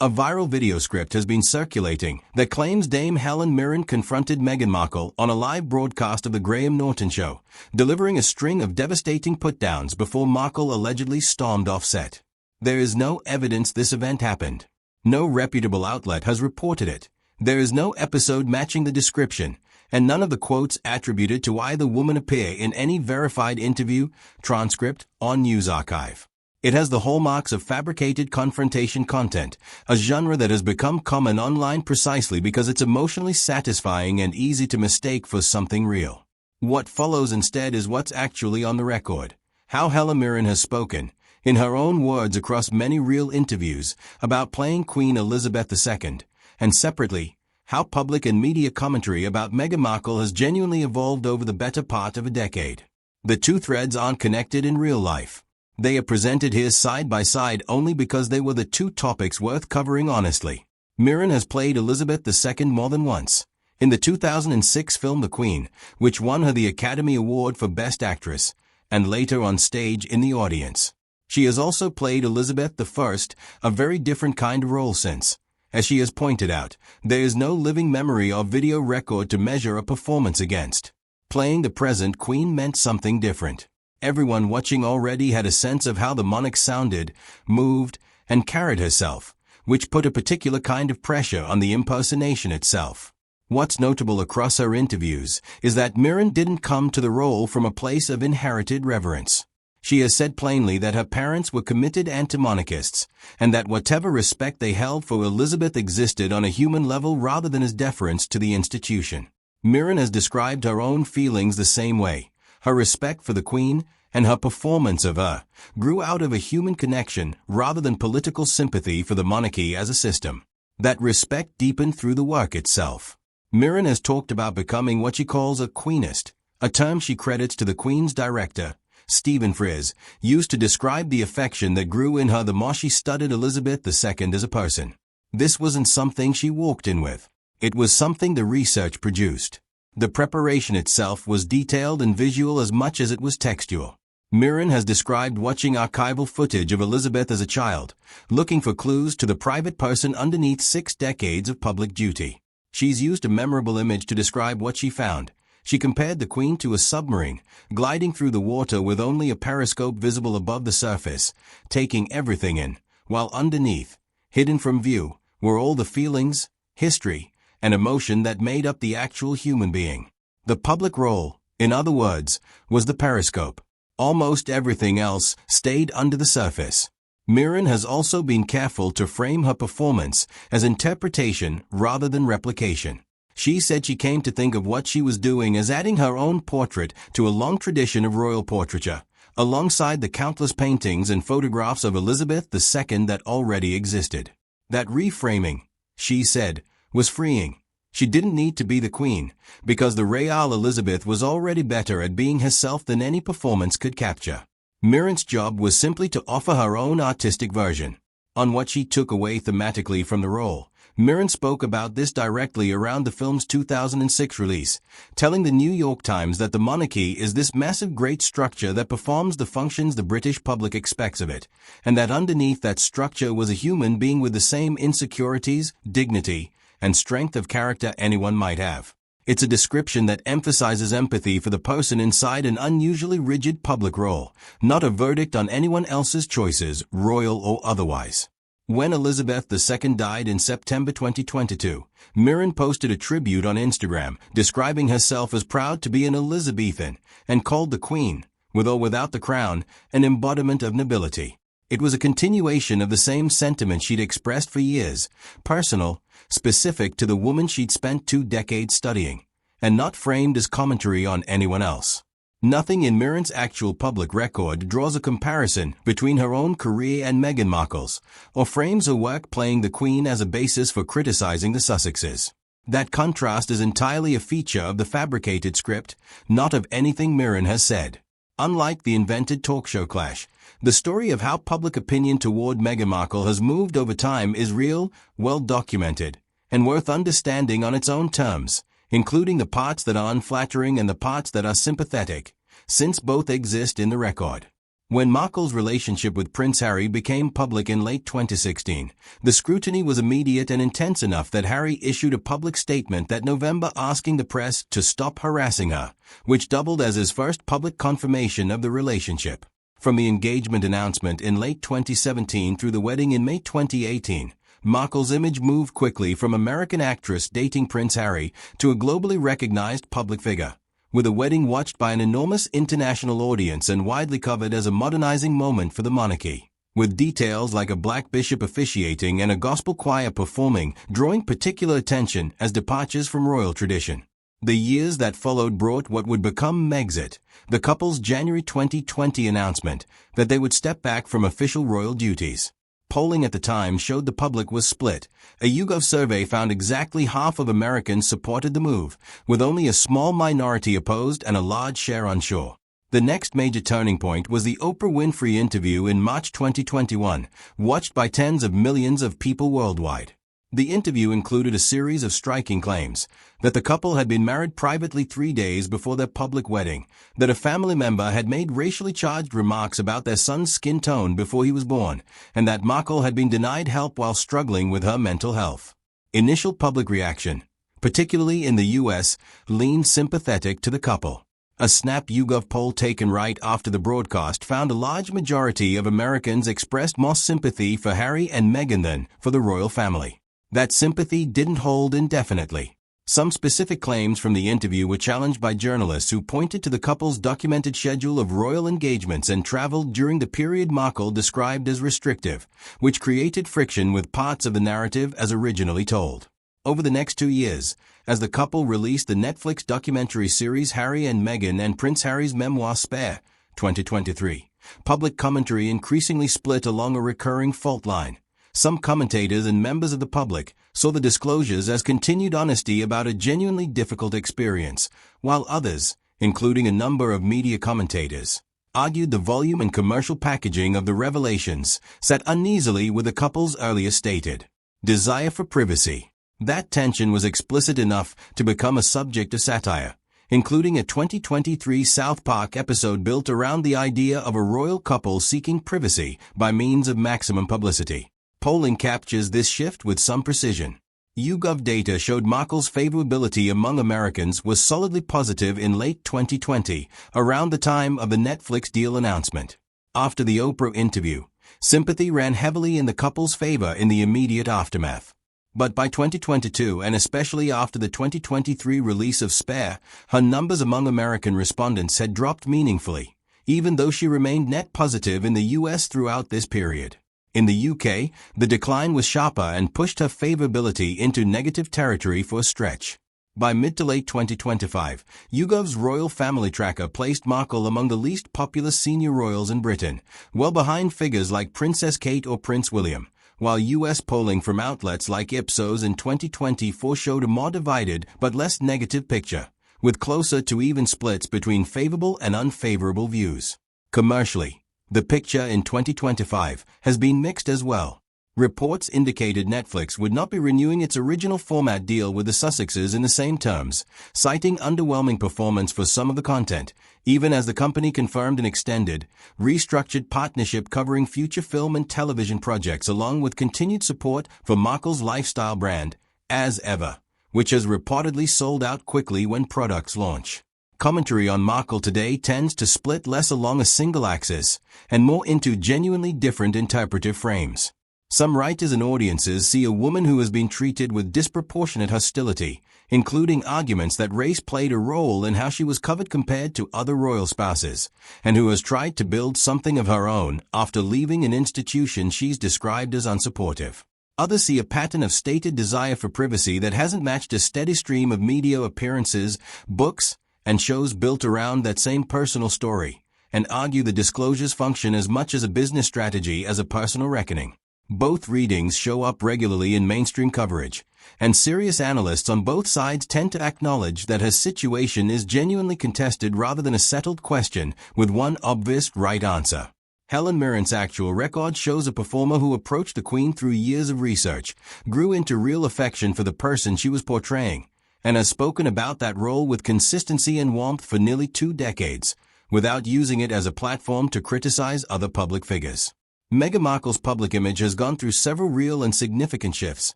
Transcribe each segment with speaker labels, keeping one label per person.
Speaker 1: A viral video script has been circulating that claims Dame Helen Mirren confronted Meghan Markle on a live broadcast of the Graham Norton Show, delivering a string of devastating put-downs before Markle allegedly stormed off set. There is no evidence this event happened. No reputable outlet has reported it. There is no episode matching the description, and none of the quotes attributed to either woman appear in any verified interview, transcript, or news archive. It has the hallmarks of fabricated confrontation content, a genre that has become common online precisely because it's emotionally satisfying and easy to mistake for something real. What follows instead is what's actually on the record. How Helen Mirren has spoken, in her own words across many real interviews, about playing Queen Elizabeth II, and separately, how public and media commentary about Meghan Markle has genuinely evolved over the better part of a decade. The two threads aren't connected in real life. They are presented here side by side only because they were the two topics worth covering honestly. Mirren has played Elizabeth II more than once. In the 2006 film The Queen, which won her the Academy Award for Best Actress, and later on stage in the audience. She has also played Elizabeth I, a very different kind of role since. As she has pointed out, there is no living memory or video record to measure a performance against. Playing the present Queen meant something different. Everyone watching already had a sense of how the monarch sounded, moved, and carried herself, which put a particular kind of pressure on the impersonation itself. What's notable across her interviews is that Mirren didn't come to the role from a place of inherited reverence. She has said plainly that her parents were committed anti-monarchists, and that whatever respect they held for Elizabeth existed on a human level rather than as deference to the institution. Mirren has described her own feelings the same way. Her respect for the Queen and her performance of her grew out of a human connection rather than political sympathy for the monarchy as a system. That respect deepened through the work itself. Mirren has talked about becoming what she calls a queenist, a term she credits to the Queen's director, Stephen Fries, used to describe the affection that grew in her the more she studied Elizabeth II as a person. This wasn't something she walked in with. It was something the research produced. The preparation itself was detailed and visual as much as it was textual. Mirren has described watching archival footage of Elizabeth as a child, looking for clues to the private person underneath 6 decades of public duty. She's used a memorable image to describe what she found. She compared the Queen to a submarine, gliding through the water with only a periscope visible above the surface, taking everything in, while underneath, hidden from view, were all the feelings, history, and emotion that made up the actual human being. The public role, in other words, was the periscope. Almost everything else stayed under the surface. Mirren has also been careful to frame her performance as interpretation rather than replication. She said she came to think of what she was doing as adding her own portrait to a long tradition of royal portraiture, alongside the countless paintings and photographs of Elizabeth II that already existed. That reframing, she said, was freeing. She didn't need to be the Queen, because the Royal Elizabeth was already better at being herself than any performance could capture. Mirren's job was simply to offer her own artistic version. On what she took away thematically from the role, Mirren spoke about this directly around the film's 2006 release, telling the New York Times that the monarchy is this massive great structure that performs the functions the British public expects of it, and that underneath that structure was a human being with the same insecurities, dignity, and strength of character anyone might have. It's a description that emphasizes empathy for the person inside an unusually rigid public role, not a verdict on anyone else's choices, royal or otherwise. When Elizabeth II died in September 2022, Mirren posted a tribute on Instagram, describing herself as proud to be an Elizabethan, and called the Queen, with or without the crown, an embodiment of nobility. It was a continuation of the same sentiment she'd expressed for years, personal, specific to the woman she'd spent 2 decades studying, and not framed as commentary on anyone else. Nothing in Mirren's actual public record draws a comparison between her own career and Meghan Markle's, or frames her work playing the Queen as a basis for criticizing the Sussexes. That contrast is entirely a feature of the fabricated script, not of anything Mirren has said. Unlike the invented talk show clash, the story of how public opinion toward Meghan Markle has moved over time is real, well documented, and worth understanding on its own terms, including the parts that are unflattering and the parts that are sympathetic, since both exist in the record. When Markle's relationship with Prince Harry became public in late 2016, the scrutiny was immediate and intense enough that Harry issued a public statement that November asking the press to stop harassing her, which doubled as his first public confirmation of the relationship. From the engagement announcement in late 2017 through the wedding in May 2018, Markle's image moved quickly from American actress dating Prince Harry to a globally recognized public figure, with a wedding watched by an enormous international audience and widely covered as a modernizing moment for the monarchy, with details like a black bishop officiating and a gospel choir performing drawing particular attention as departures from royal tradition. The years that followed brought what would become Megxit, the couple's January 2020 announcement that they would step back from official royal duties. Polling at the time showed the public was split. A YouGov survey found exactly half of Americans supported the move, with only a small minority opposed and a large share unsure. The next major turning point was the Oprah Winfrey interview in March 2021, watched by tens of millions of people worldwide. The interview included a series of striking claims that the couple had been married privately 3 days before their public wedding, that a family member had made racially charged remarks about their son's skin tone before he was born, and that Markle had been denied help while struggling with her mental health. Initial public reaction, particularly in the U.S., leaned sympathetic to the couple. A Snap YouGov poll taken right after the broadcast found a large majority of Americans expressed more sympathy for Harry and Meghan than for the royal family. That sympathy didn't hold indefinitely. Some specific claims from the interview were challenged by journalists who pointed to the couple's documented schedule of royal engagements and travel during the period Markle described as restrictive, which created friction with parts of the narrative as originally told. Over the next 2 years, as the couple released the Netflix documentary series Harry and Meghan and Prince Harry's memoir Spare, 2023, public commentary increasingly split along a recurring fault line. Some commentators and members of the public saw the disclosures as continued honesty about a genuinely difficult experience, while others, including a number of media commentators, argued the volume and commercial packaging of the revelations sat uneasily with the couple's earlier stated desire for privacy. That tension was explicit enough to become a subject of satire, including a 2023 South Park episode built around the idea of a royal couple seeking privacy by means of maximum publicity. Polling captures this shift with some precision. YouGov data showed Markle's favorability among Americans was solidly positive in late 2020, around the time of the Netflix deal announcement. After the Oprah interview, sympathy ran heavily in the couple's favor in the immediate aftermath. But by 2022, and especially after the 2023 release of Spare, her numbers among American respondents had dropped meaningfully, even though she remained net positive in the U.S. throughout this period. In the UK, the decline was sharper and pushed her favorability into negative territory for a stretch. By mid to late 2025, YouGov's Royal Family Tracker placed Markle among the least popular senior royals in Britain, well behind figures like Princess Kate or Prince William, while US polling from outlets like Ipsos in 2024 showed a more divided but less negative picture, with closer to even splits between favorable and unfavorable views. Commercially, the picture in 2025 has been mixed as well. Reports indicated Netflix would not be renewing its original format deal with the Sussexes in the same terms, citing underwhelming performance for some of the content, even as the company confirmed an extended, restructured partnership covering future film and television projects along with continued support for Markle's lifestyle brand, As Ever, which has reportedly sold out quickly when products launch. Commentary on Markle today tends to split less along a single axis and more into genuinely different interpretive frames. Some writers and audiences see a woman who has been treated with disproportionate hostility, including arguments that race played a role in how she was covered compared to other royal spouses, and who has tried to build something of her own after leaving an institution she's described as unsupportive. Others see a pattern of stated desire for privacy that hasn't matched a steady stream of media appearances, books, and shows built around that same personal story, and argue the disclosures function as much as a business strategy as a personal reckoning. Both readings show up regularly in mainstream coverage, and serious analysts on both sides tend to acknowledge that her situation is genuinely contested rather than a settled question with one obvious right answer. Helen Mirren's actual record shows a performer who approached the Queen through years of research, grew into real affection for the person she was portraying, and has spoken about that role with consistency and warmth for nearly 2 decades, without using it as a platform to criticize other public figures. Meghan Markle's public image has gone through several real and significant shifts: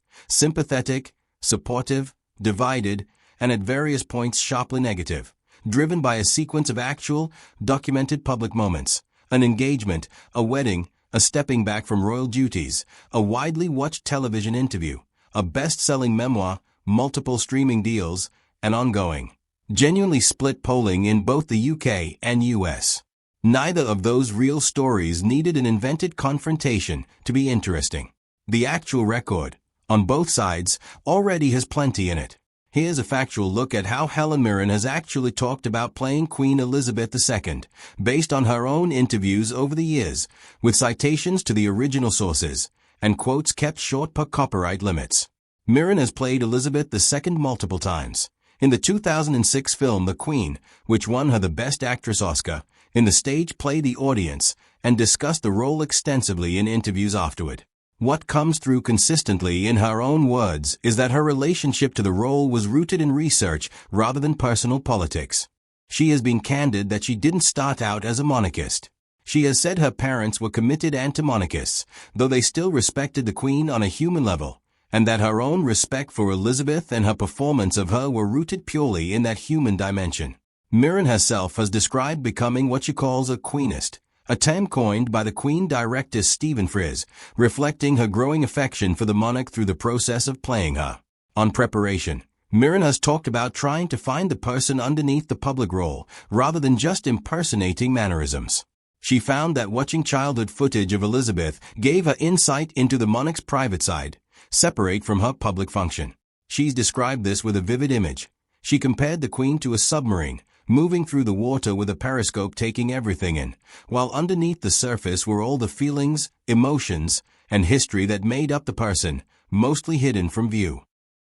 Speaker 1: sympathetic, supportive, divided, and at various points sharply negative, driven by a sequence of actual, documented public moments: an engagement, a wedding, a stepping back from royal duties, a widely watched television interview, a best-selling memoir, multiple streaming deals, and ongoing, genuinely split polling in both the UK and US. Neither of those real stories needed an invented confrontation to be interesting. The actual record, on both sides, already has plenty in it. Here's a factual look at how Helen Mirren has actually talked about playing Queen Elizabeth II, based on her own interviews over the years, with citations to the original sources, and quotes kept short per copyright limits. Mirren has played Elizabeth II multiple times. In the 2006 film The Queen, which won her the Best Actress Oscar, in the stage play The Audience, and discussed the role extensively in interviews afterward. What comes through consistently in her own words is that her relationship to the role was rooted in research rather than personal politics. She has been candid that she didn't start out as a monarchist. She has said her parents were committed anti-monarchists, though they still respected the Queen on a human level, and that her own respect for Elizabeth and her performance of her were rooted purely in that human dimension. Mirren herself has described becoming what she calls a queenist, a term coined by the Queen director Stephen Fries, reflecting her growing affection for the monarch through the process of playing her. On preparation, Mirren has talked about trying to find the person underneath the public role, rather than just impersonating mannerisms. She found that watching childhood footage of Elizabeth gave her insight into the monarch's private side, separate from her public function. She's described this with a vivid image. She compared the Queen to a submarine, moving through the water with a periscope taking everything in, while underneath the surface were all the feelings, emotions, and history that made up the person, mostly hidden from view.